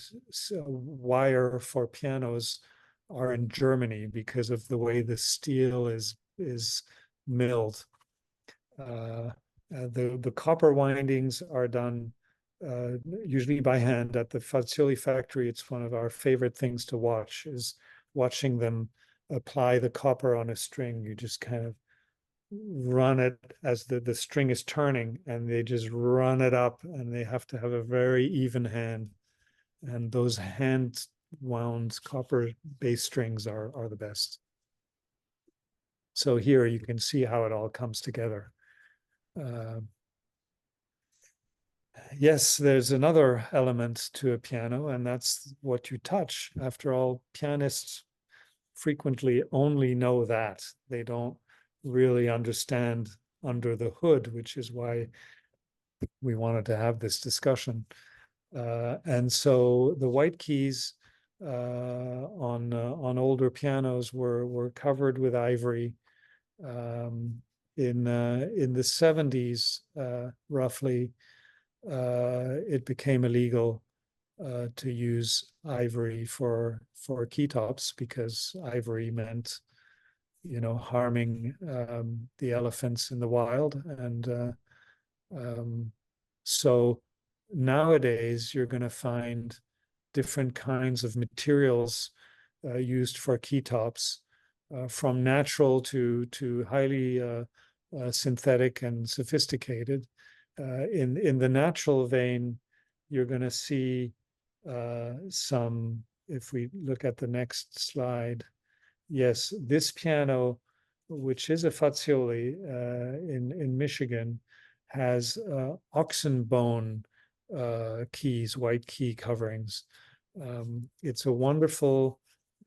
wire for pianos are in Germany because of the way the steel is milled. The copper windings are done usually by hand at the Fazioli factory. It's one of our favorite things to watch, is watching them apply the copper on a string. You just kind of run it as the string is turning, and they just run it up, and they have to have a very even hand. And those hand wound copper bass strings are the best. So here you can see how it all comes together. Yes, there's another element to a piano, and that's what you touch. After all, pianists frequently only know that. They don't really understand under the hood, which is why we wanted to have this discussion. And so the white keys on older pianos were covered with ivory. In the 70s, roughly, it became illegal to use ivory for key tops because ivory meant harming the elephants in the wild. And so nowadays you're going to find different kinds of materials used for key tops, from natural to highly synthetic and sophisticated. In the natural vein, you're going to see some, if we look at the next slide, yes, this piano, which is a Fazioli in Michigan, has oxen bone keys, white key coverings. It's a wonderful,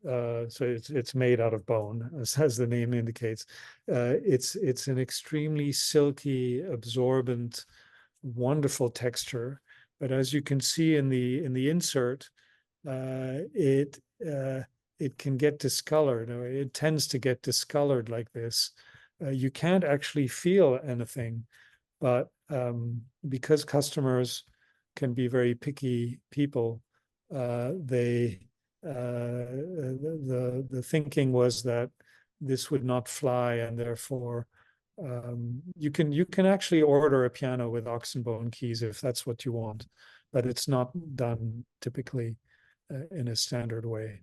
so it's made out of bone, as the name indicates. It's an extremely silky, absorbent, wonderful texture. But as you can see in the insert, it can get discolored, or it tends to get discolored like this. You can't actually feel anything, but because customers can be very picky people, the thinking was that this would not fly, and therefore you can actually order a piano with oxen bone keys if that's what you want, but it's not done typically in a standard way.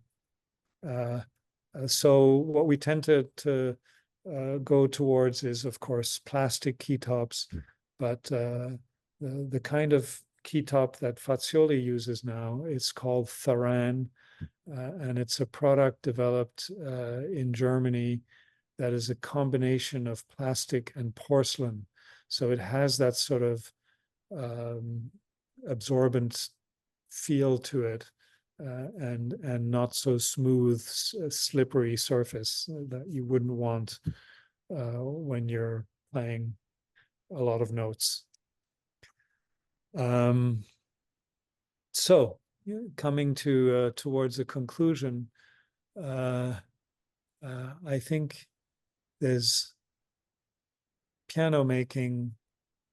So what we tend to go towards is, of course, plastic key tops, but the kind of key top that Fazioli uses now is called Tharan, and it's a product developed in Germany that is a combination of plastic and porcelain. So it has that sort of absorbent feel to it, and not so smooth, slippery surface that you wouldn't want when you're playing a lot of notes. So coming to towards a conclusion, I think there's piano making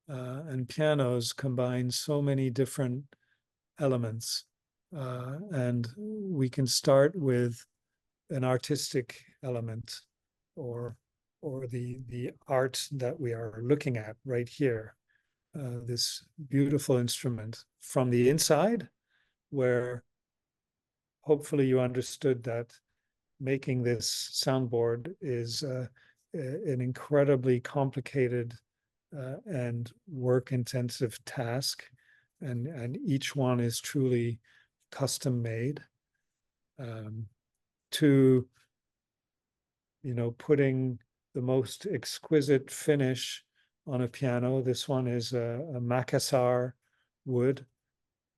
and pianos combine so many different elements, and we can start with an artistic element, or the art that we are looking at right here, this beautiful instrument from the inside, where hopefully you understood that making this soundboard is an incredibly complicated and work-intensive task, and each one is truly custom made, to putting the most exquisite finish on a piano. This one is a Macassar wood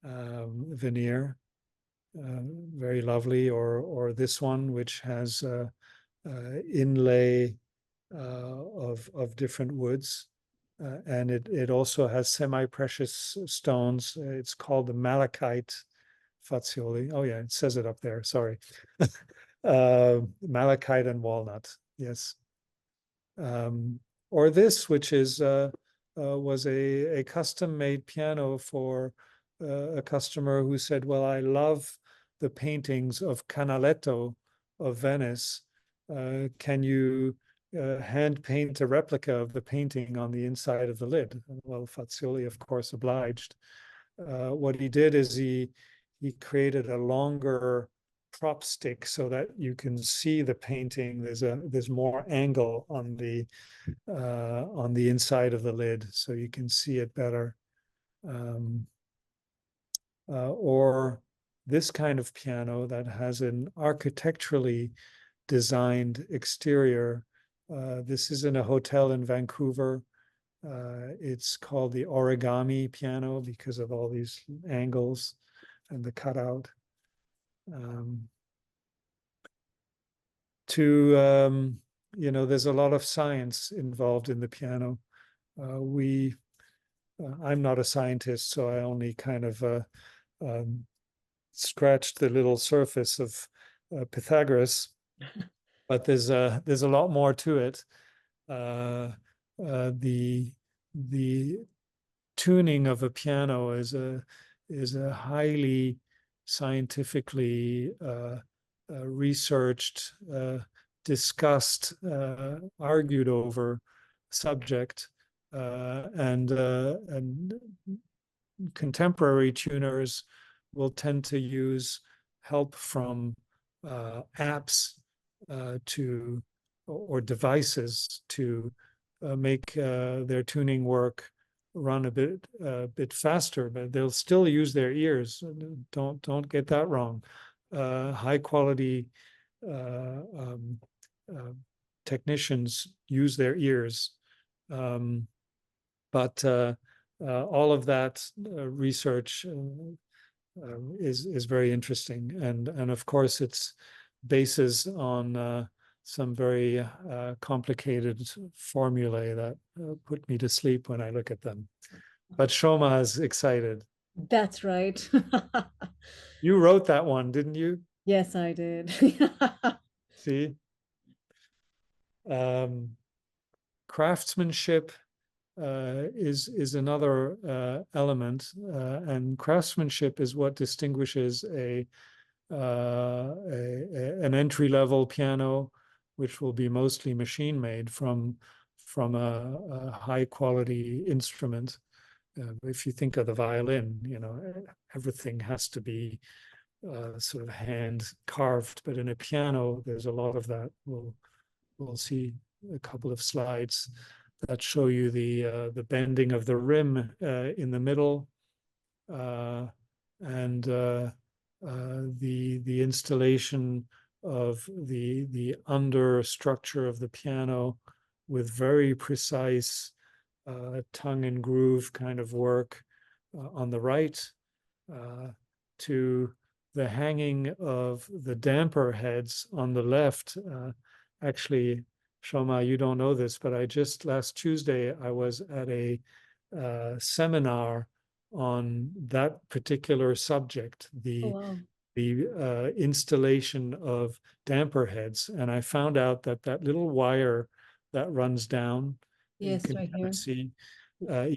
veneer, very lovely, or this one, which has inlay of different woods, and it also has semi-precious stones. It's called the malachite Fazioli. Oh yeah, it says it up there. Sorry, malachite and walnut. Yes. Or this, which is was a custom-made piano for a customer who said, "Well, I love the paintings of Canaletto of Venice. Can you hand paint a replica of the painting on the inside of the lid?" Well, Fazioli, of course, obliged. What he did is he created a longer prop stick so that you can see the painting. There's more angle on the inside of the lid, so you can see it better. Or this kind of piano that has an architecturally designed exterior. This is in a hotel in Vancouver. It's called the origami piano because of all these angles and the cutout. There's a lot of science involved in the piano. I'm not a scientist, so I only kind of scratched the little surface of Pythagoras, but there's a lot more to it. The tuning of a piano is a highly scientifically researched discussed, argued over subject, and contemporary tuners will tend to use help from apps to or devices to make their tuning work run a bit faster, but they'll still use their ears. Don't get that wrong. High quality technicians use their ears, but all of that research is very interesting, and of course it's bases on some very complicated formulae that put me to sleep when I look at them. But Shoma is excited. That's right. You wrote that one, didn't you? Yes, I did. See? Craftsmanship is another element, and craftsmanship is what distinguishes an entry-level piano, which will be mostly machine made, from a high-quality instrument. If you think of the violin, everything has to be sort of hand carved, but in a piano, there's a lot of that. We'll see a couple of slides that show you the bending of the rim in the middle, and the installation of the under structure of the piano with very precise tongue and groove kind of work on the right, to the hanging of the damper heads on the left. Actually, Shoma, you don't know this, but last Tuesday, I was at a seminar on that particular subject, Oh, the wow. installation of damper heads, and I found out that little wire that runs down, you Yes, can right kind here. of see,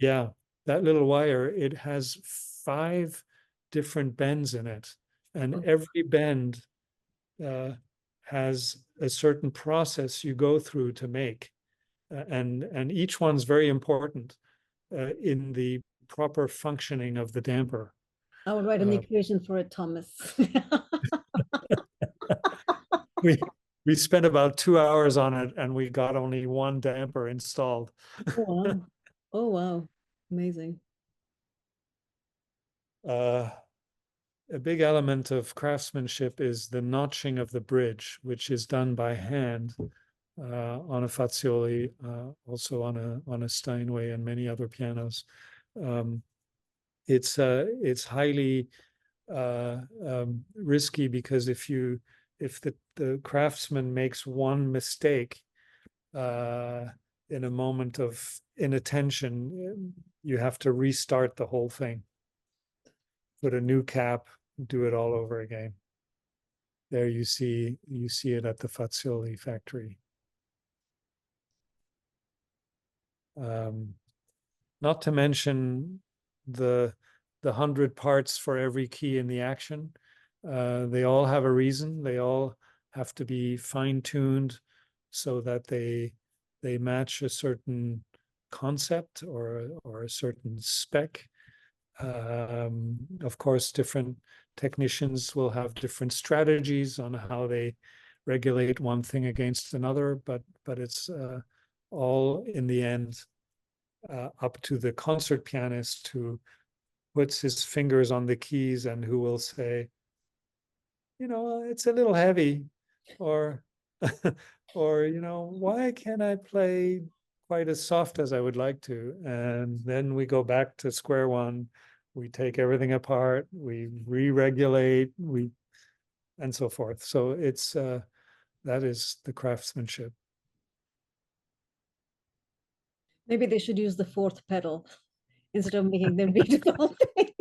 yeah, that little wire, it has 5 different bends in it, and Oh, every bend has a certain process you go through to make, and each one's very important in the proper functioning of the damper. I would write an Uh, equation for it, Thomas. we we spent about 2 hours on it, and we got only one damper installed. Oh, wow. Oh, wow. Amazing. Uh, a big element of craftsmanship is the notching of the bridge, which is done by hand on a Fazioli, also on a Steinway and many other pianos. It's highly risky, because if the craftsman makes one mistake in a moment of inattention, you have to restart the whole thing, put a new cap, do it all over again. There you see it at the Fazioli factory. Not to mention the 100 parts for every key in the action. They all have a reason. They all have to be fine-tuned so that they match a certain concept or a certain spec. Of course, different technicians will have different strategies on how they regulate one thing against another, but it's all in the end up to the concert pianist who puts his fingers on the keys and who will say, it's a little heavy, or or why can't I play quite as soft as I would like to? And then we go back to square one. We take everything apart, we re-regulate, and so forth. So it's that is the craftsmanship. Maybe they should use the fourth pedal instead of making them read the whole thing.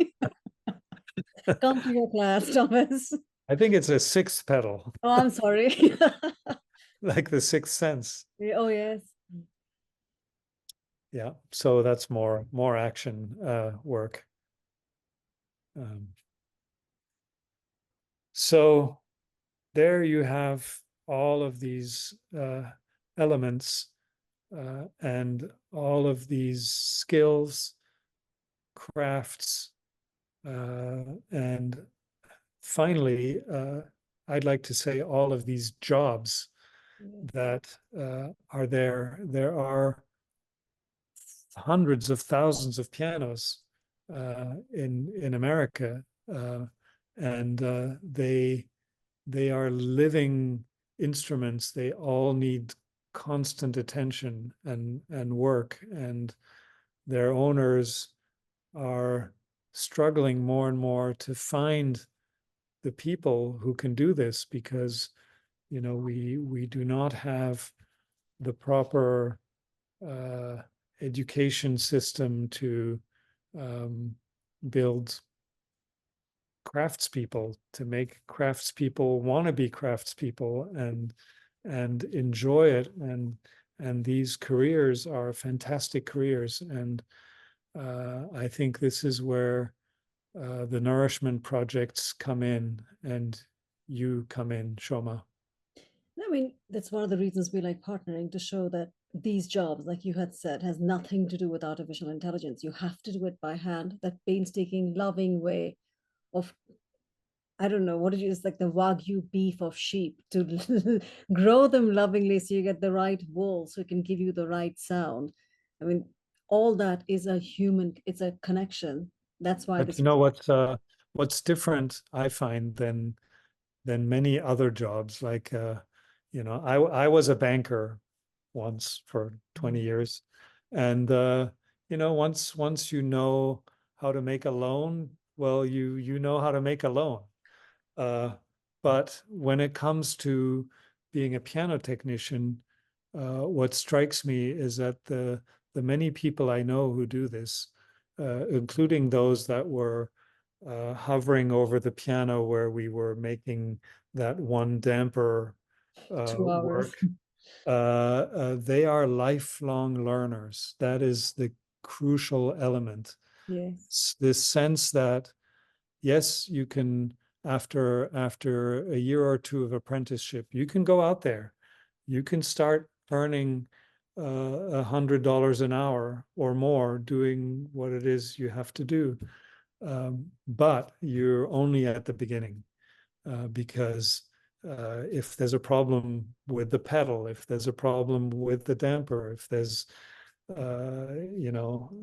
Come to your class, Thomas. I think it's a sixth pedal, Oh, I'm sorry. like the Sixth Sense. Oh, yes. Yeah, so that's more action work. So there you have all of these elements and all of these skills, crafts, and finally, I'd like to say all of these jobs that are there. There are hundreds of thousands of pianos in America, and they are living instruments. They all need constant attention and work, and their owners are struggling more and more to find the people who can do this, because we do not have the proper uh, education system to build craftspeople, to make craftspeople want to be craftspeople and enjoy it. And these careers are fantastic careers. And I think this is where the nourishment projects come in, and you come in, Shoma. I mean, that's one of the reasons we like partnering, to show that these jobs, like you had said, has nothing to do with artificial intelligence. You have to do it by hand, that painstaking, loving way of, I don't know what it is, like the Wagyu beef of sheep, to grow them lovingly so you get the right wool, so it can give you the right sound. I mean, all that is a human, it's a connection. That's why But this you was. know what's different, I find, than many other jobs. Like I was a banker once for 20 years, and once you know how to make a loan, well, you know how to make a loan. Uh, but when it comes to being a piano technician, what strikes me is that the many people I know who do this, including those that were hovering over the piano where we were making that one damper 2 hours. work, they are lifelong learners. That is the crucial element. Yes. This sense that yes, you can, after a year or two of apprenticeship, you can go out there, you can start earning $100 an hour or more doing what it is you have to do. But you're only at the beginning, because if there's a problem with the pedal, if there's a problem with the damper, if there's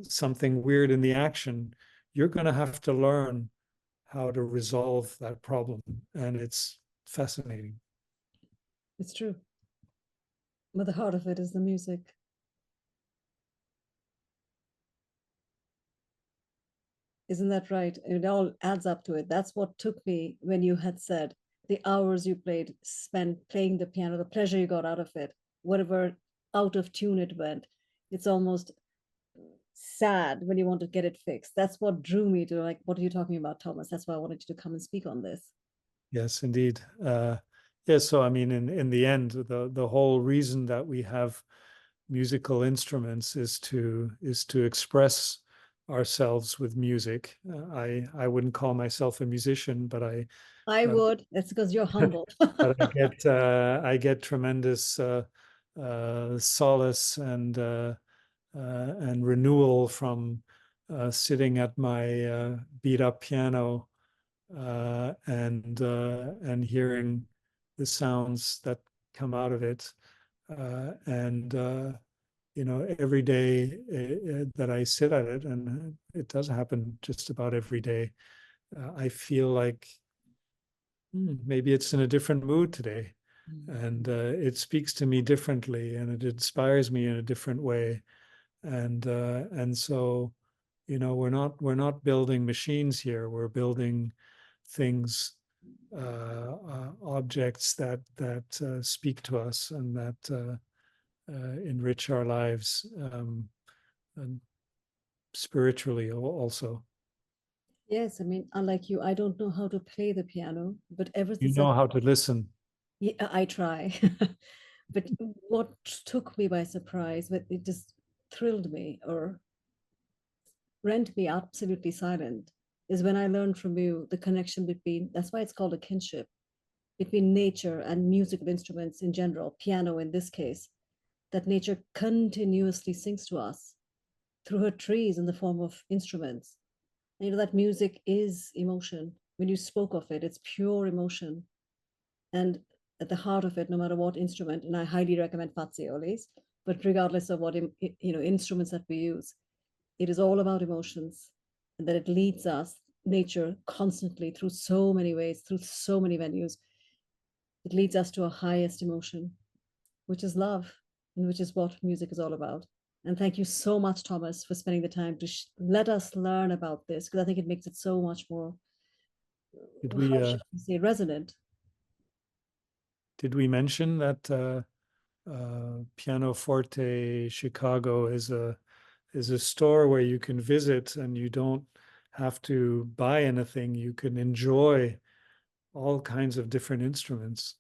something weird in the action, you're going to have to learn how to resolve that problem. And it's fascinating. It's true. But the heart of it is the music. Isn't that right? It all adds up to it. That's what took me when you had said the hours you spent playing the piano, the pleasure you got out of it, whatever out of tune it went. It's almost sad when you want to get it fixed. That's what drew me to, like, what are you talking about, Thomas? That's why I wanted you to come and speak on this. Yes, indeed. Yeah, so I mean, in the end, the whole reason that we have musical instruments is to express ourselves with music. I wouldn't call myself a musician, but I uh, would. That's because you're humble. but I get tremendous solace and renewal from sitting at my beat up piano and hearing the sounds that come out of it. And every day that I sit at it, and it does happen just about every day, I feel like maybe it's in a different mood today, and it speaks to me differently, and it inspires me in a different way. And so, we're not building machines here. We're building things, objects that speak to us and that enrich our lives, and spiritually also. Yes, I mean, unlike you, I don't know how to play the piano, but ever You since know how to listen. yeah, I try. But what took me by surprise, but it just thrilled me or rent me absolutely silent, is when I learned from you the connection between, that's why it's called a kinship. between nature and musical instruments in general, piano in this case, that nature continuously sings to us through her trees in the form of instruments. And you know that music is emotion. When you spoke of it, it's pure emotion. And at the heart of it, no matter what instrument, and I highly recommend Faziolis, but regardless of what instruments that we use, it is all about emotions, and that it leads us, nature, constantly through so many ways, through so many venues. It leads us to a highest emotion, which is love, and which is what music is all about. And thank you so much, Thomas, for spending the time to let us learn about this, because I think it makes it so much more, Did how we should we say, resonant. did we mention that PianoForte Chicago is a store where you can visit and you don't have to buy anything. You can enjoy all kinds of different instruments.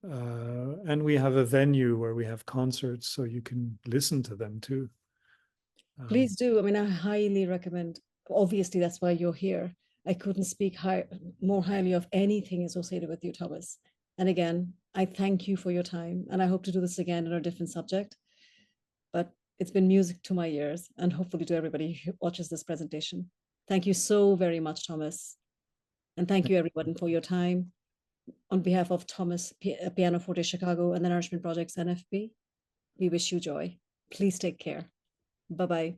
And we have a venue where we have concerts, so you can listen to them too. Please do. I mean, I highly recommend. Obviously, that's why you're here. I couldn't speak more highly of anything associated with you, Thomas. And again, I thank you for your time, and I hope to do this again on a different subject. But it's been music to my ears, and hopefully to everybody who watches this presentation. Thank you so very much, Thomas. And thank you, everyone, for your time. On behalf of Thomas, PianoForte Chicago, and the Nourishment Project's NFB, we wish you joy. Please take care. Bye-bye.